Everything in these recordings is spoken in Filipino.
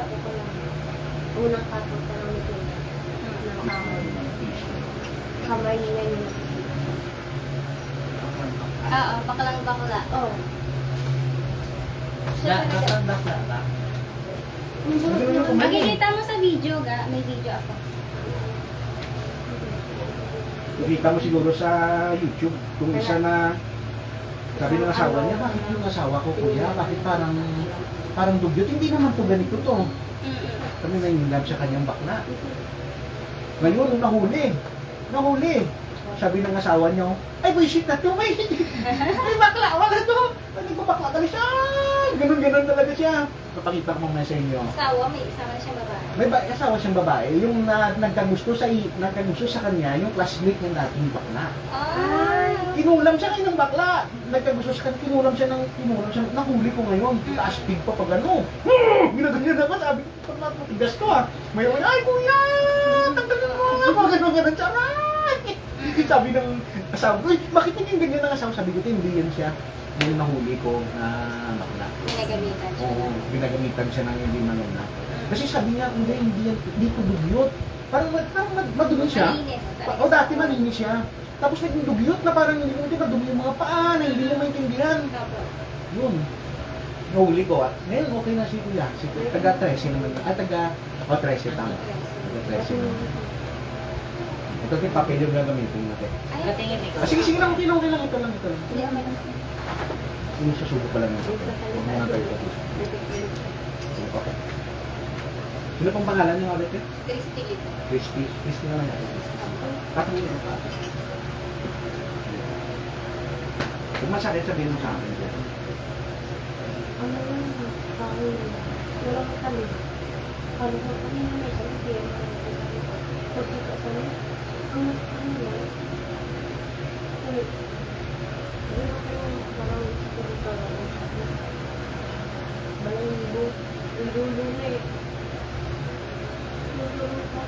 kapo ko lang. Unang kapo ko lang nito. Ng kamay. Kamay nila yung Oo, bakalang bakla. oh. Bakla ba? Makikita mo sa video, ga. May video ako. Nakita mo siguro sa YouTube, kung isa na sabi ng asawa niya, bakit yung asawa ko kuya, bakit parang dugyot? Hindi naman to ganito to. Kami na yung love sa kanyang bakla. Ngayon, nahuli. Sabi ng asawa niya, ay buisit na to, may bakla, wala to. Nagpapakla kami siya. Ganun talaga siya. Papakita ko mamaya sa inyo. Asawa, may isama siya babae. May asawa siyang babae, yung nagkagusto sa kanya, yung classmate ng dating bakla. Kinulam siya ngayon ng bakla. Nagkagusto sa kanya, kinulam siya. Nahuli ko ngayon. Taas-tig pa pag ano. Ginaganyan ako, sabi ko, pag matigas ko ah. May ay kuya, tanggalin mo. Mga ganun siya. Sabi ng asawa ko, bakit hindi ganyan ng asawa? Sabi ko, hindi yan siya. Ngayon nahuli ko na bakla. Pinagamitan siya. Oo, ginagamitan siya ng hindi manuna. Kasi sabi niya, hindi ko dugyot. Parang madumi siya. Malinis. O dati malinis siya. Tapos naging dugyot na parang hindi mo madumi yung mga paa na hindi niya maintindihan. Yun. Nahuli ko at ngayon okay na si Kuya. Si Kuya, taga-13 naman. Taga-13 tama. Taga-13 naman. Ito yung papel yung gagamitin natin. Ay, Sige lang, okay lang. Ito lang. hindi ako meron. Yung susubo pa lang yung papel. Huwag mo nga tayo. Okay. Sino pang pangalan niyo ulit eh? Christy ito. Crispy naman natin. Patungin mo pa. Kung masakit, sabihin mo sa akin dyan. ano lang, kami. Walang kami. Kami ko kami na may sabi. Pagkita sa mga. Ano yun? Ulit. Hindi na kayo parang siguro balang libo. Yung dulo na eh. Yung dulo pa.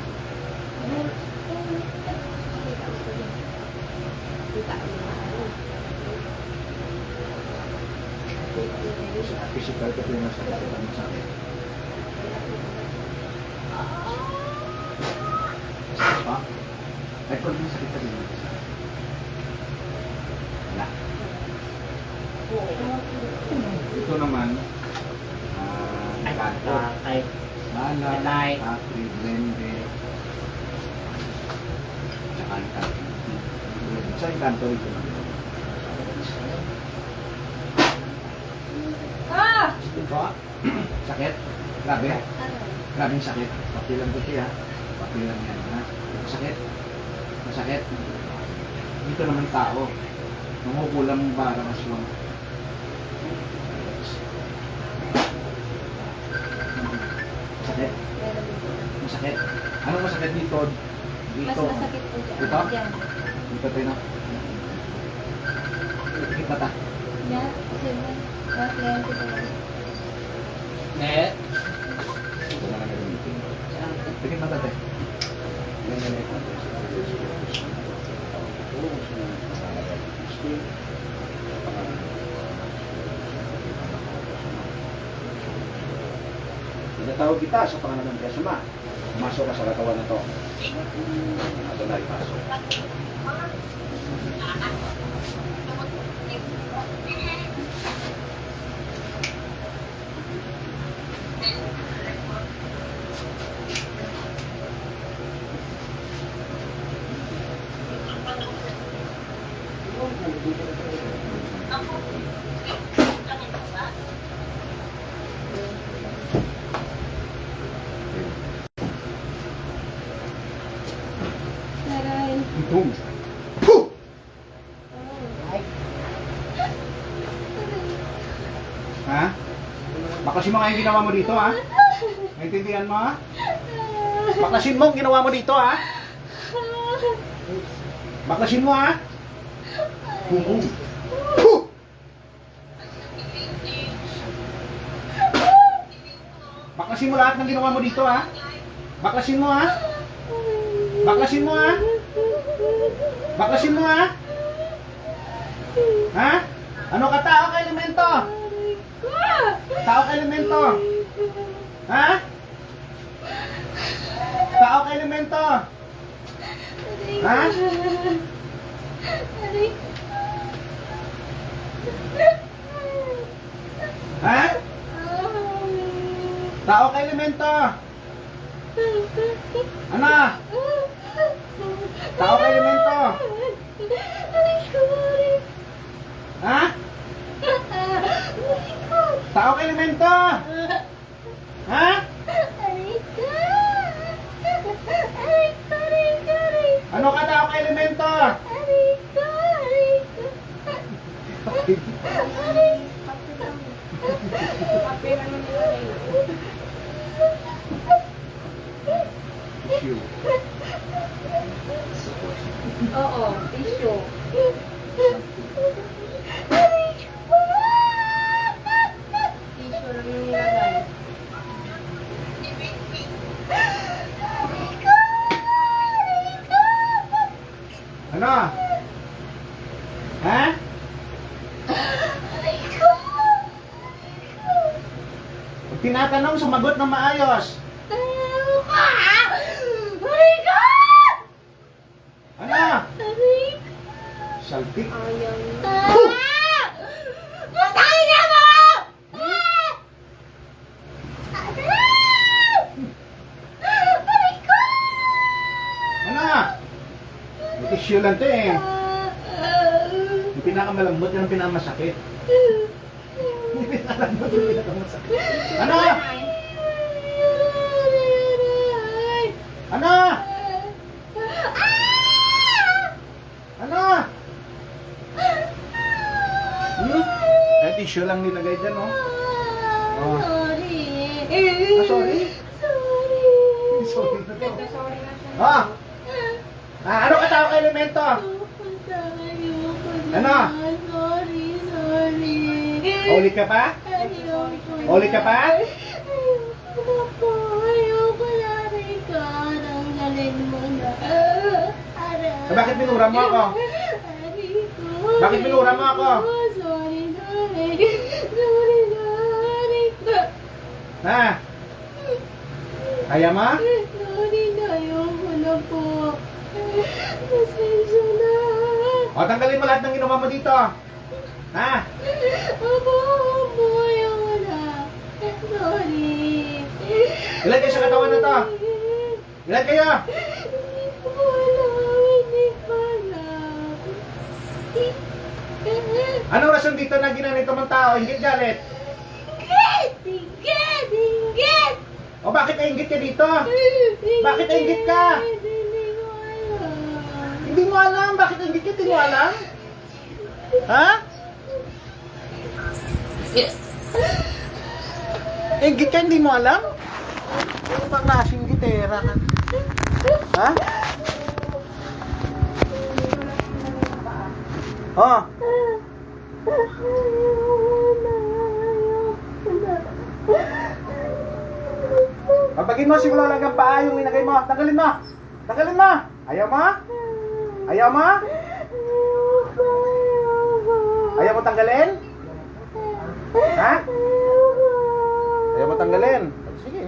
Kita ko na ano. Physical ko yung masakit sa masakit. Masakit pa? Ay, kung yung sakit sa dito. Wala. Ito naman, kanto. Malay, Akri, Blende, tsaka ang kanto. Sa kanto ito naman. Ito, sakit? Grabe. Grabing sakit. Papilang ko siya. Papilang yan, ha? Masakit. Masakit. Dito naman tao. Nangukulang bara aswang. Masakit. Masakit. Anong masakit dito? Mas Dito. masakit po dyan. Dito? Dyan. Dito tayo na. Ikit mata. Yan. Kasi mo. Mga kliyente ko lang. Net. Ito na lang gagamitin. Ikit mata tayo. Yan. Tinatawag kita sa pangalan ng Diyos Ama. Pumasok ka sa katawan na to. Ito na ipasok. Aray. Boom! Puh! Ha? Bakasin mo nga yung ginawa mo dito, ha? Naintindihan mo, ha? Bakasin mo ang ginawa mo dito, ha? Bakasin mo, ha? Puh! Puh! Bakasin mo lahat ng ginawa mo dito, ha? Bakasin mo, ha? Bakasin mo, ha? Bakasin mo, ha? Ha? Ano ka, tao ka elemento? Tao ka elemento? Ha? elemento? Aray Ha? ko. Aray ko. Ha? Tao ka elemento? Ano? Tao ka elemento? Aray ko. Ha? Tao ka elemento? Ha? Aray ko. Aray ko. Aray ko. Aray ko. Ano ka tao ka elemento? Aray ko. Aray ko. Aray ko. Kape naman nila yun. Tissue. Oo, tissue. Tissue lang yung nilagay. Ano? Ha? Pag tinatanong, sumagot ng maayos. Ano? Saltik. Ayaw niya. Ano? May tissue lang to eh. Yung pinakamalambot, yan ang pinakamasakit. Yung pinakamalambot, yung pinakamasakit. Ano? Ano? Ano? Hmm? Eh, tissue lang nilagay dyan, oh. Oh. Sorry. Ah, sorry? Sorry. Sorry na to. Nagka-sorry na siya. Ah! Ano ka tao ka elemento? Ano? Sorry, sorry. Ulit ka pa? Ayoko. Ulit ka pa? Ayoko na po. Ayoko na rin ka. Tanggalin mo na. Aray. Bakit minura mo ako? Aray ko. Bakit minura mo ako? Sorry, sorry. Sorry, sorry ko. Ha? Kaya mo? Sorry na. Ayoko na po. Pasensya na. O, tanggalin mo lahat ng inuman mo dito. Ha? Opo, ayoko na. Sorry. Ilan kayo sa katawan na to? Ilan kayo? Hindi ko alam. Hindi ko alam. Anong rason dito na ginanito mong tao? Inggit galit? Inggit! Inggit! O bakit nainggit ka dito? Bakit nainggit ka? Hindi ko alam. Hindi mo alam. Bakit nainggit ka? Hindi mo alam? Ha? Inggit ka? Hindi mo alam? Ano bang klaseng gitera ka? Ha? Oh. Pagpagin mo, simula lang ang paa yung inagay mo. Tanggalin mo! Tanggalin mo! Ayaw mo? Ayaw mo? Ayaw mo tanggalin? Ha? Ayaw mo tanggalin? Sige.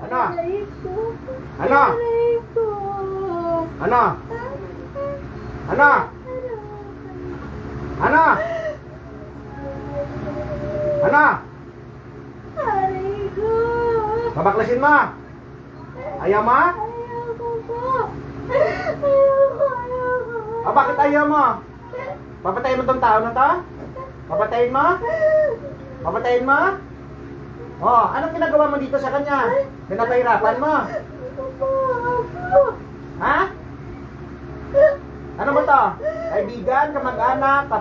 Ano? Ano? Ano? Ano? Ano? Ano? Babaklasin mo? Ayaw mo? Ah, bakit ayaw mo? Papatayin mo tong tao na to? Papatayin mo? Papatayin mo? Oh, anong ginagawa mo dito sa kanya? Pinapahirapan mo? Ha? Ano ba to? Kaibigan, kamag-anak,